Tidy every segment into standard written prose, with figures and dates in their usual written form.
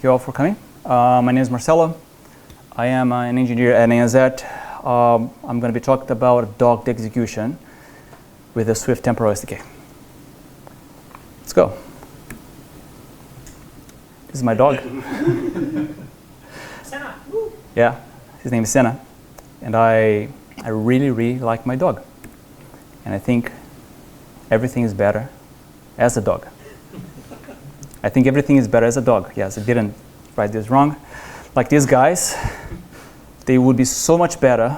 you all for coming. My name is Marcelo. I am an engineer at ANZ. I'm going to be talking about docked execution with the Swift Temporal SDK. Let's go. This is my dog. Senna. Yeah, his name is Senna. And I really, really like my dog. And I think everything is better as a dog. I think everything is better as a dog. Yes, I didn't write this wrong. Like these guys, they would be so much better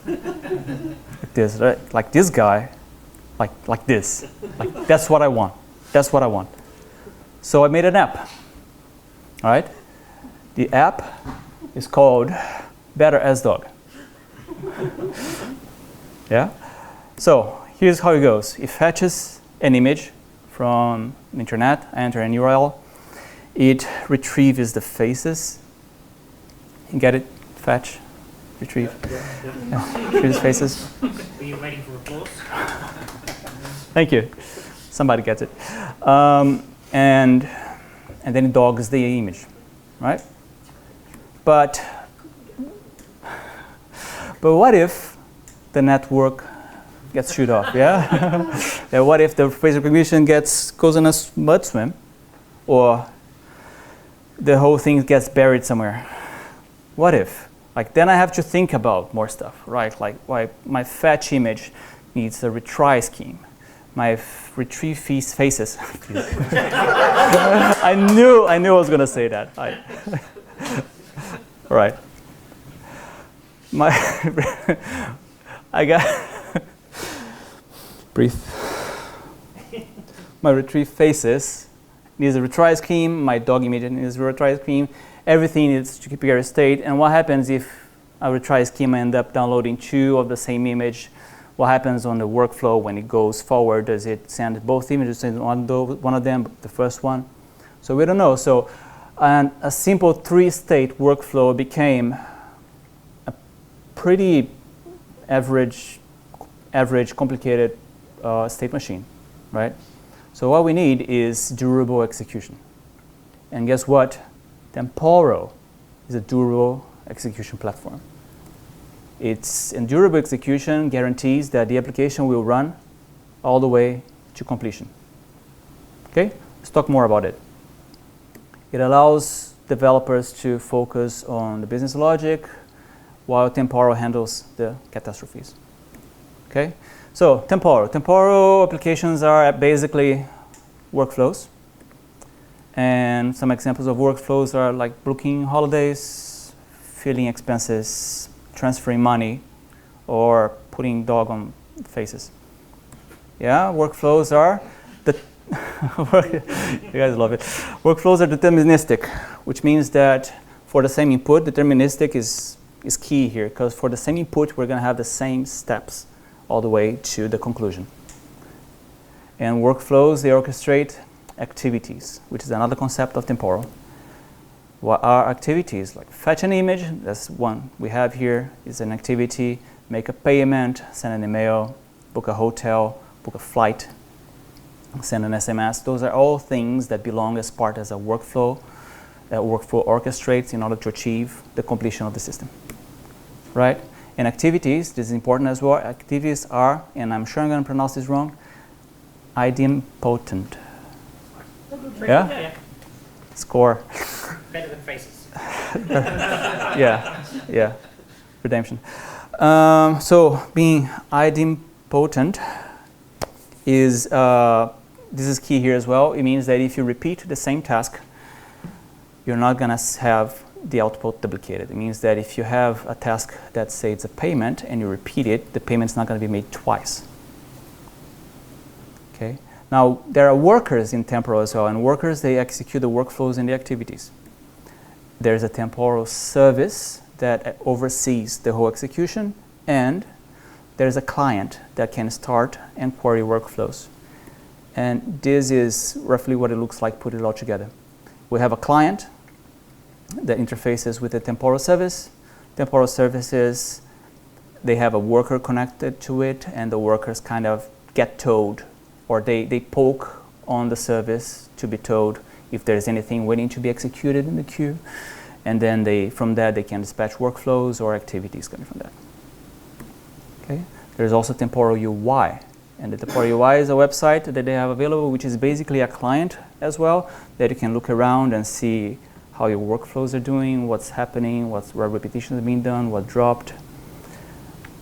like this, right? Like this guy, like this. Like that's what I want. That's what I want. So I made an app. All right? The app is called Better as Dog. Yeah? So here's how it goes. It fetches an image from the internet. I enter an URL. It retrieves the faces. You get it? Fetch, retrieve. Yeah. Retrieves faces. Are you waiting for applause? Thank you. Somebody gets it. And then it dogs the image, right? But what if the network gets shut off? Yeah. Yeah, what if the face recognition goes on a mud swim, or the whole thing gets buried somewhere? What if? Like then I have to think about more stuff, right? Like my fetch image needs a retry scheme. My retrieve faces. I knew I was gonna say that. All right. I got breathe. My retrieve faces needs a retry scheme. My dog image needs a retry scheme. Everything needs to keep a state. And what happens if a retry scheme ends up downloading two of the same image? What happens on the workflow when it goes forward? Does it send both images in one of them, the first one? So we don't know. So a simple three-state workflow became a pretty average complicated state machine, right? So what we need is durable execution. And guess what? Temporal is a durable execution platform. Its durable execution guarantees that the application will run all the way to completion. Okay, let's talk more about it. It allows developers to focus on the business logic while Temporal handles the catastrophes. Okay, so Temporal applications are basically workflows. And some examples of workflows are like booking holidays, filling expenses, transferring money, or putting dog on faces. Yeah, workflows are you guys love it. Workflows are deterministic, which means that for the same input, deterministic is key here, because for the same input, we're going to have the same steps all the way to the conclusion. And workflows, they orchestrate activities, which is another concept of Temporal. What are activities? Like fetch an image, that's one we have here, is an activity, make a payment, send an email, book a hotel, book a flight, send an SMS. Those are all things that belong as part as a workflow that workflow orchestrates in order to achieve the completion of the system, right? And activities, this is important as well, activities are, and I'm sure I'm going to pronounce this wrong, idempotent. Yeah? Score. Better than faces. Yeah. Redemption. So being idempotent is, this is key here as well. It means that if you repeat the same task, you're not going to have the output duplicated. It means that if you have a task that says it's a payment and you repeat it, the payment's not going to be made twice. Okay. Now, there are workers in Temporal as well, and workers, they execute the workflows and the activities. There's a Temporal service that oversees the whole execution, and there's a client that can start and query workflows. And this is roughly what it looks like, put it all together. We have a client that interfaces with the Temporal service. Temporal services, they have a worker connected to it, and the workers kind of get told, or they poke on the service to be told if there's anything waiting to be executed in the queue. And then from that, they can dispatch workflows or activities coming from that. Okay. There's also Temporal UI. And the Temporal UI is a website that they have available, which is basically a client as well, that you can look around and see how your workflows are doing, what's happening, what repetitions are being done, what dropped,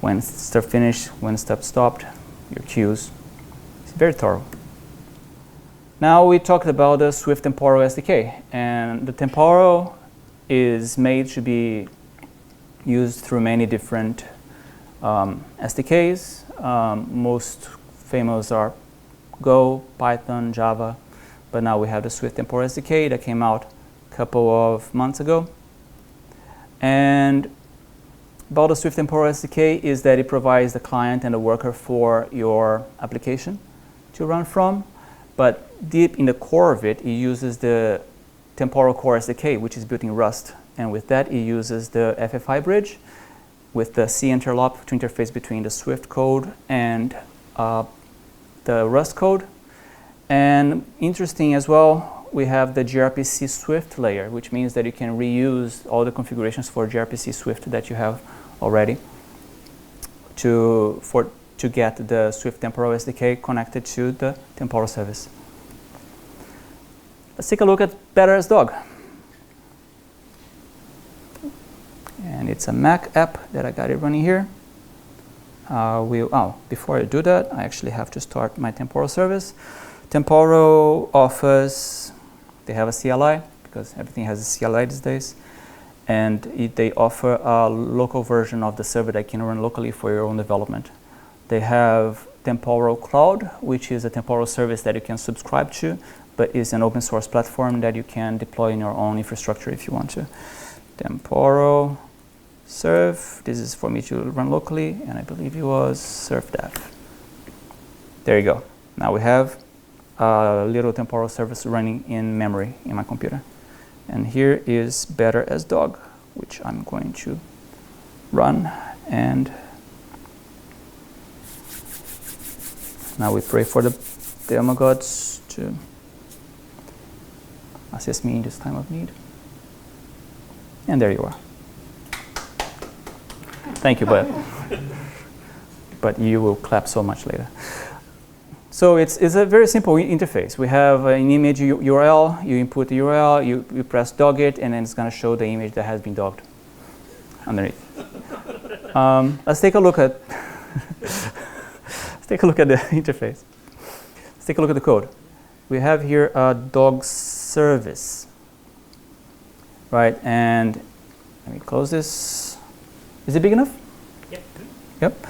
when stuff finished, when stuff stopped, your queues. It's very thorough. Now we talked about the Swift Temporal SDK. And the Temporal is made to be used through many different SDKs. Most famous are Go, Python, Java, but now we have the Swift Temporal SDK that came out a couple of months ago. And about the Swift Temporal SDK is that it provides the client and the worker for your application to run from, but deep in the core of it, it uses the Temporal Core SDK, which is built in Rust, and with that, it uses the FFI bridge with the C interlop to interface between the Swift code and the Rust code. And interesting as well, we have the gRPC Swift layer, which means that you can reuse all the configurations for gRPC Swift that you have already to get the Swift Temporal SDK connected to the temporal service. Let's take a look at Better as Dog. And it's a Mac app that I got it running here. Before I do that, I actually have to start my temporal service. Temporal offers, they have a CLI because everything has a CLI these days. And they offer a local version of the server that can run locally for your own development. They have Temporal Cloud, which is a temporal service that you can subscribe to, but is an open source platform that you can deploy in your own infrastructure if you want to. Temporal Serve, this is for me to run locally, and I believe it was SurfDev. There you go. Now we have a little temporal service running in memory in my computer. And here is Better as Dog, which I'm going to run. And now we pray for the demo gods to assist me in this time of need. And there you are. Thank you, but you will clap so much later. So it's a very simple interface. We have an image URL, you input the URL, you press dog it, and then it's going to show the image that has been dogged underneath. Let's take a look at the interface. Let's take a look at the code. We have here a dog service, right? And let me close this. Is it big enough? Yep. Yep.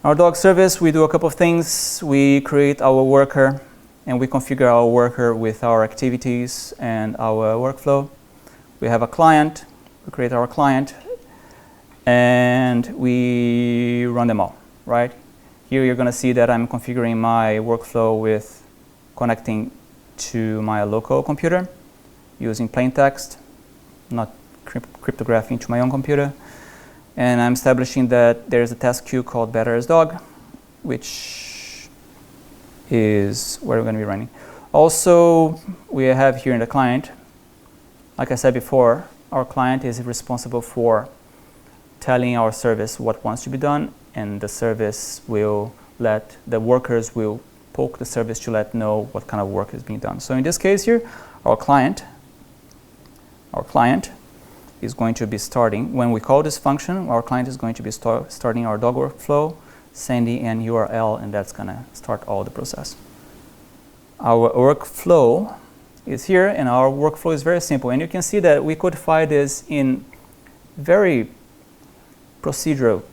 Our dog service, we do a couple of things. We create our worker, and we configure our worker with our activities and our workflow. We have a client. We create our client, and we run them all, right? Here you're going to see that I'm configuring my workflow with connecting to my local computer using plain text, not cryptography into my own computer. And I'm establishing that there's a task queue called Better as Dog, which is where we're going to be running. Also, we have here in the client, like I said before, our client is responsible for telling our service what wants to be done, and the service will the workers will poke the service to let know what kind of work is being done. So in this case here, our client is going to be starting, when we call this function, our client is going to be starting our dog workflow, sending an URL, and that's going to start all the process. Our workflow is here, and our workflow is very simple. And you can see that we codify this in very procedural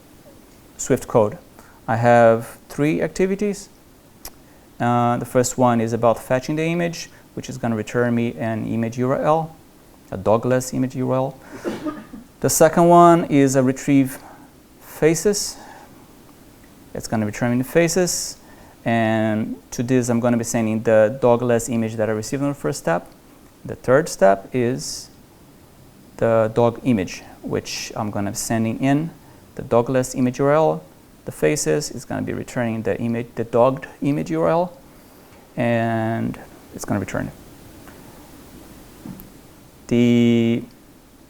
Swift code. I have 3 activities. The first one is about fetching the image, which is going to return me an image URL, a dogless image URL. The second one is a retrieve faces. It's going to return me the faces. And to this, I'm going to be sending the dogless image that I received on the first step. The third step is the dog image, which I'm going to be sending in the dogless image URL. The faces is going to be returning the dogged image URL, and it's going to return it. the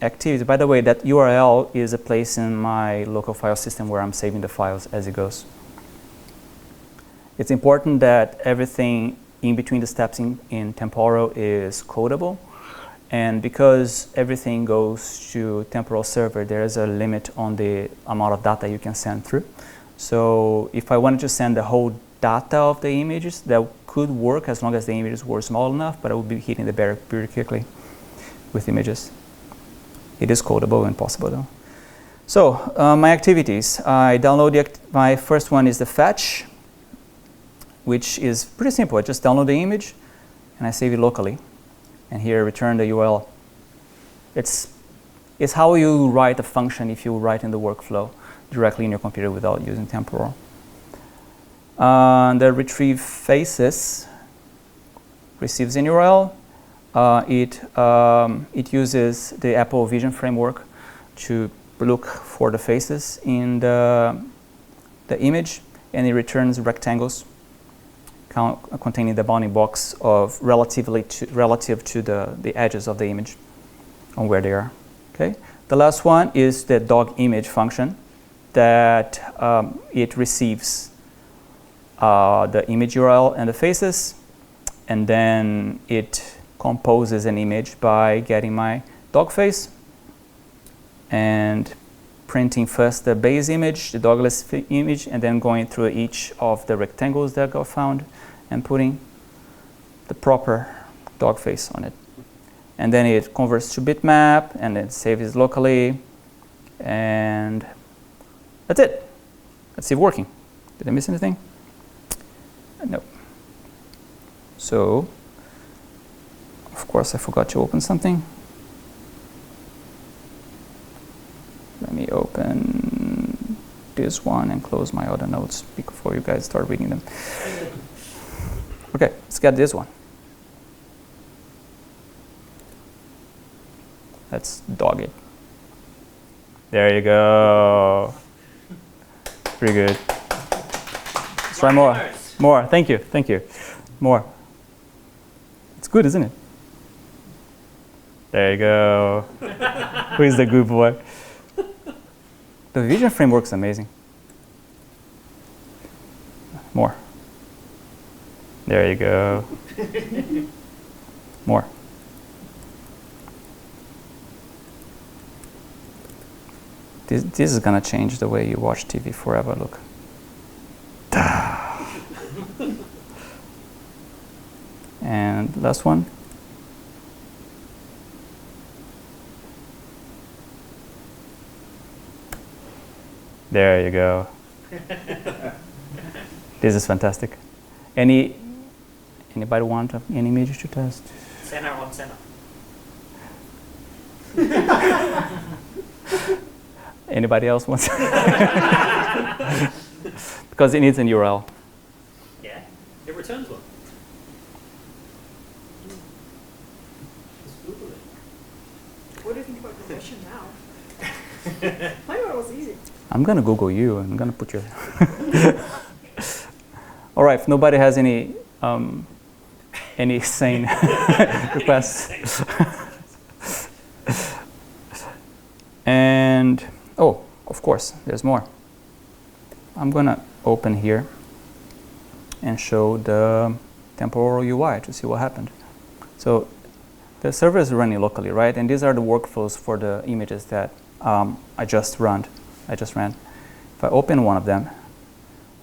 activity, by the way, that URL is a place in my local file system where I'm saving the files as it goes. It's important that everything in between the steps in Temporal is codable. And because everything goes to Temporal server, there is a limit on the amount of data you can send through. So if I wanted to send the whole data of the images, that could work as long as the images were small enough, but I would be hitting the barrier pretty quickly with images. It is codable and possible though. So my activities, I download my first one is the fetch, which is pretty simple. I just download the image and I save it locally. And here return the URL. It's how you write a function if you write in the workflow directly in your computer without using Temporal. The retrieve faces receives an URL. It uses the Apple Vision framework to look for the faces in the image, and it returns rectangles containing the bounding box of relative to the edges of the image on where they are. Okay. The last one is the dog image function that it receives the image URL and the faces, and then it composes an image by getting my dog face and printing first the base image, the dogless image, and then going through each of the rectangles that got found and putting the proper dog face on it. And then it converts to bitmap and then saves it locally, and that's it. Let's see it working. Did I miss anything? No. So, of course I forgot to open something. Let me open this one and close my other notes before you guys start reading them. Okay, let's get this one. Let's dog it. There you go. Pretty good. Let's try more. More. Thank you. Thank you. More. It's good, isn't it? There you go. Who is the good boy? The Vision framework is amazing. More. There you go. More. This is gonna change the way you watch TV forever. Look. And last one. There you go. This is fantastic. Anybody want any images to test? Center on center. Anybody else wants? Because it needs an URL. Yeah, it returns one. What do you think about progression now? My one was easy. I'm gonna Google you. I'm gonna put your. All right. If nobody has any sane requests. And oh, of course, there's more. I'm gonna open here and show the Temporal UI to see what happened. So the server is running locally, right? And these are the workflows for the images that I just ran. If I open one of them,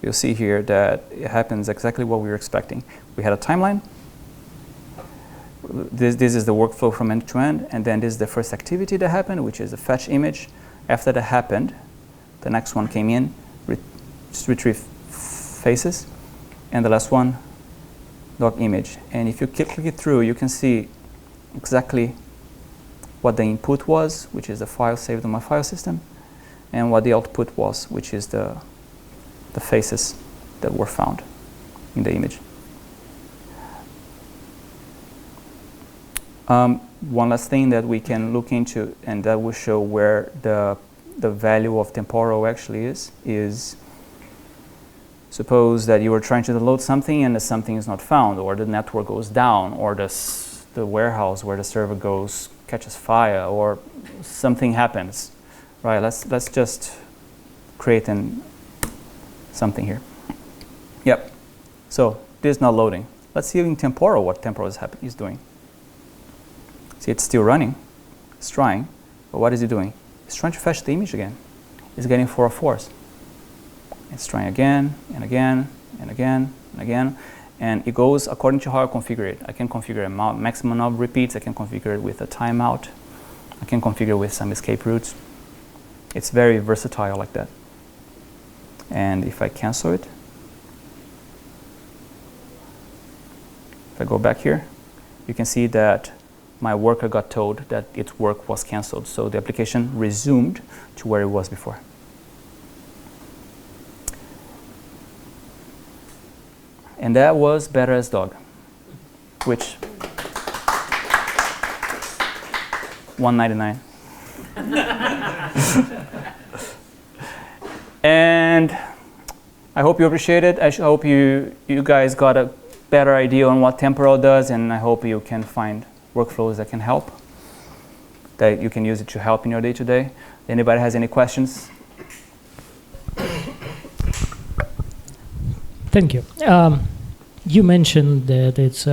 you'll see here that it happens exactly what we were expecting. We had a timeline. This is the workflow from end to end, and then this is the first activity that happened, which is the fetch image. After that happened, the next one came in, retrieve faces, and the last one, dog image. And if you click it through, you can see exactly what the input was, which is the file saved on my file system, and what the output was, which is the faces that were found in the image. One last thing that we can look into, and that will show where the value of Temporal actually is suppose that you were trying to download something and something is not found, or the network goes down, or the warehouse where the server goes catches fire or something happens, right? Let's just create something here. Yep. So this is not loading. Let's see in Temporal what Temporal is doing. See, it's still running. It's trying. But what is it doing? It's trying to fetch the image again. It's getting 4 of 4s. It's trying again and again and again and again. And it goes according to how I configure it. I can configure a maximum of repeats. I can configure it with a timeout. I can configure with some escape routes. It's very versatile like that. And if I cancel it, if I go back here, you can see that my worker got told that its work was canceled. So the application resumed to where it was before. And that was Better as Dog, which $199. And I hope you appreciate it. I hope you guys got a better idea on what Temporal does, and I hope you can find workflows that can help, that you can use it to help in your day-to-day. Anybody has any questions? Thank you. You mentioned that it's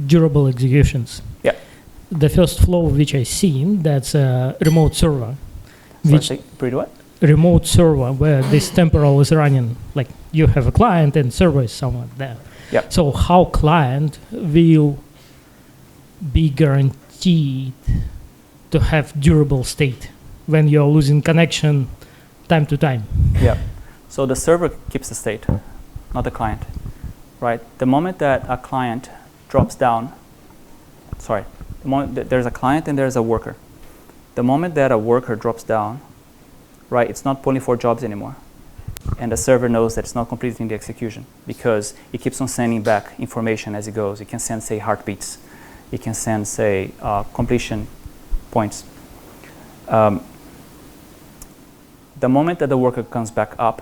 durable executions. Yeah. The first flow which I seen, that's a remote server. Pretty what? Remote server where this Temporal is running. Like you have a client and server is somewhere there. Yeah. So how client will be guaranteed to have durable state when you're losing connection time to time? Yeah. So the server keeps the state, not the client, right? The moment that a client drops down, the moment that there's a client and there's a worker. The moment that a worker drops down, right, it's not pulling 4 jobs anymore. And the server knows that it's not completing the execution because it keeps on sending back information as it goes. It can send, say, heartbeats. It can send, say, completion points. The moment that the worker comes back up,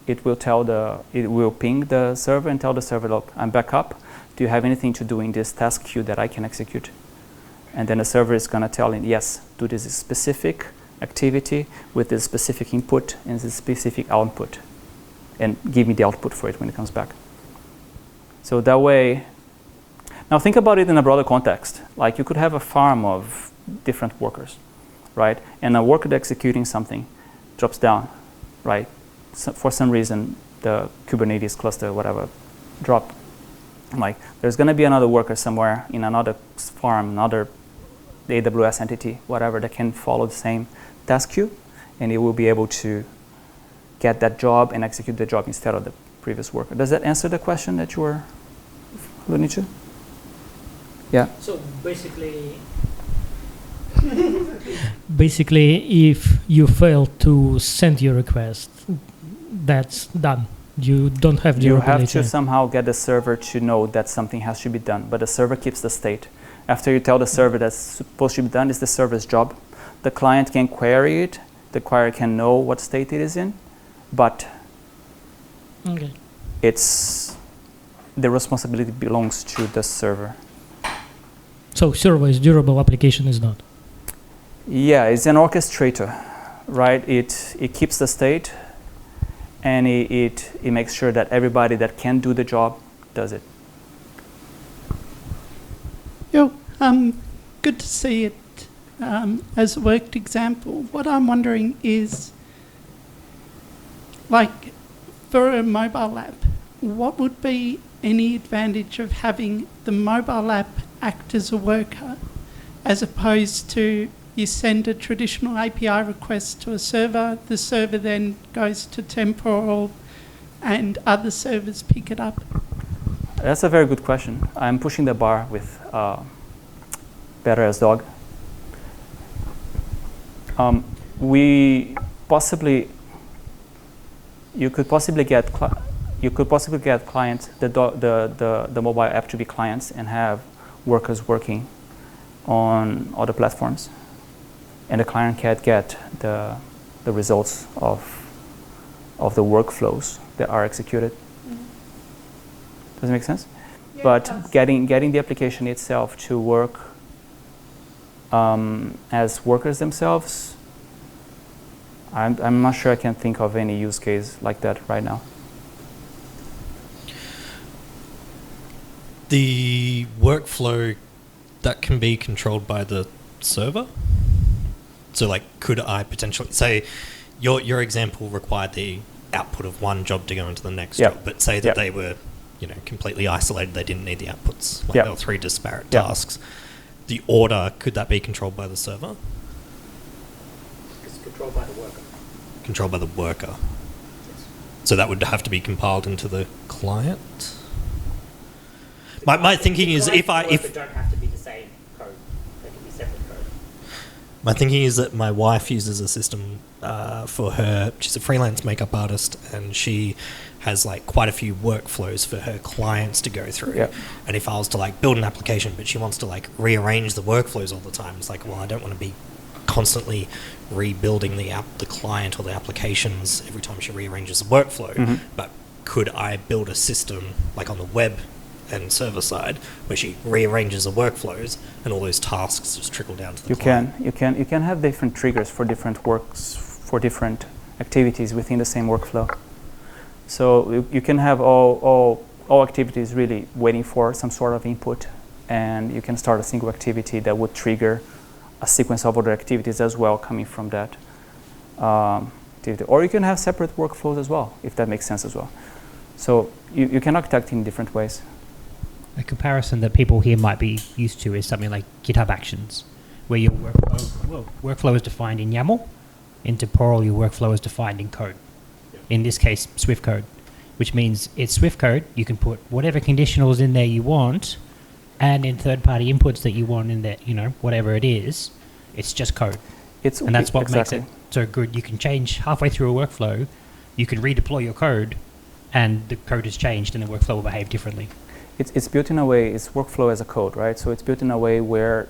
it will ping the server and tell the server, look, I'm back up. Do you have anything to do in this task queue that I can execute? And then the server is going to tell it, yes, do this specific activity with this specific input and this specific output, and give me the output for it when it comes back. So that way, now think about it in a broader context. Like you could have a farm of different workers, right? And a worker executing something drops down, right? So for some reason, the Kubernetes cluster, whatever, dropped. Like there's going to be another worker somewhere in another farm, another AWS entity, whatever, that can follow the same task queue, and it will be able to get that job and execute the job instead of the previous worker. Does that answer the question that you were alluding to? Yeah. So basically, if you fail to send your request, that's done. You don't have You have durability. to somehow get the server to know that something has to be done, but the server keeps the state. After you tell the server that's supposed to be done, it's the server's job. The client can query it. The query can know what state it is in, but it's the responsibility belongs to the server. So server is durable, application is not. Yeah, it's an orchestrator, right? It keeps the state, and it makes sure that everybody that can do the job does it. Yo, good to see it as a worked example. What I'm wondering is, like, for a mobile app, what would be any advantage of having the mobile app act as a worker, as opposed to you send a traditional API request to a server, the server then goes to Temporal, and other servers pick it up? That's a very good question. I'm pushing the bar with Better as Dog. You could possibly get clients, the mobile app to be clients and have workers working on other platforms, and the client can't get the results of the workflows that are executed. Does it make sense? Yeah, But it does. getting the application itself to work as workers themselves, I'm not sure I can think of any use case like that right now. The workflow that can be controlled by the server. So, like, could I potentially say your example required the output of one job to go into the next job, but say that they were, completely isolated. They didn't need the outputs. Like there were 3 disparate tasks. The order, could that be controlled by the server? It's controlled by the worker. Controlled by the worker. Yes. So that would have to be compiled into the client. My thinking is They don't have to be the same code. They can be separate code. My thinking is that my wife uses a system for her. She's a freelance makeup artist, and she has like quite a few workflows for her clients to go through. Yep. And if I was to like build an application, but she wants to like rearrange the workflows all the time, it's like, well, I don't want to be constantly rebuilding the client or the applications every time she rearranges a workflow. But could I build a system like on the web and server side where she rearranges the workflows and all those tasks just trickle down to the client? You can have different triggers for different works, for different activities within the same workflow. So you can have all activities really waiting for some sort of input, and you can start a single activity that would trigger a sequence of other activities as well coming from that activity. Or you can have separate workflows as well, if that makes sense as well. So you can architect in different ways. A comparison that people here might be used to is something like GitHub Actions, where your workflow is defined in YAML. In Temporal, your workflow is defined in code. In this case, Swift code, which means it's Swift code. You can put whatever conditionals in there you want, and in third-party inputs that you want in there, whatever it is, it's just code. And that's what makes it so good. You can change halfway through a workflow, you can redeploy your code, and the code has changed, and the workflow will behave differently. It's built in a way, it's workflow as a code, right? So it's built in a way where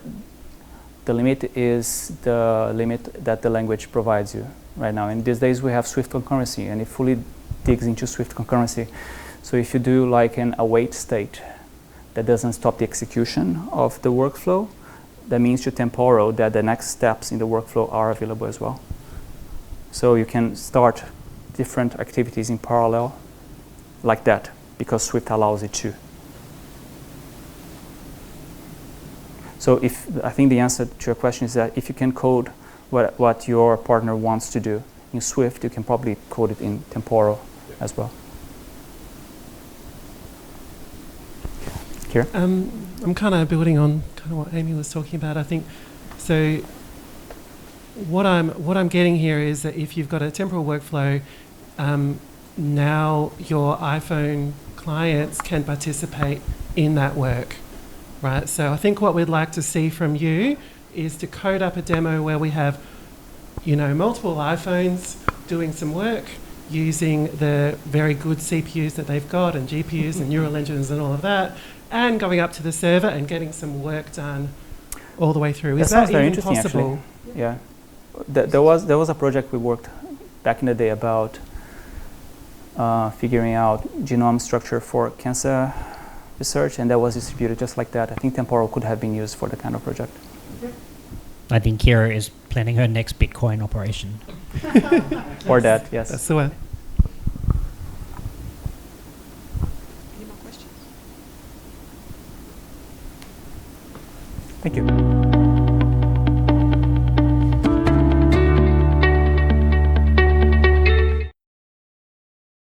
the limit is the limit that the language provides you right now. And these days we have Swift concurrency, and it fully digs into Swift concurrency. So if you do like an await state that doesn't stop the execution of the workflow, that means to Temporal that the next steps in the workflow are available as well. So you can start different activities in parallel like that, because Swift allows it to. So I think the answer to your question is that if you can code what your partner wants to do in Swift, you can probably code it in Temporal as well. Kira? I'm kind of building on kind of what Amy was talking about. I think so. What I'm getting here is that if you've got a temporal workflow, now your iPhone clients can participate in that work. Right, so I think what we'd like to see from you is to code up a demo where we have, multiple iPhones doing some work using the very good CPUs that they've got and GPUs and neural engines and all of that, and going up to the server and getting some work done all the way through. Is that very even interesting, possible? Actually. Yeah, there was a project we worked back in the day about figuring out genome structure for cancer research, and that was distributed just like that. I think Temporal could have been used for the kind of project. I think Kira is planning her next Bitcoin operation. Or that, yes. That's the way. Any more questions? Thank you.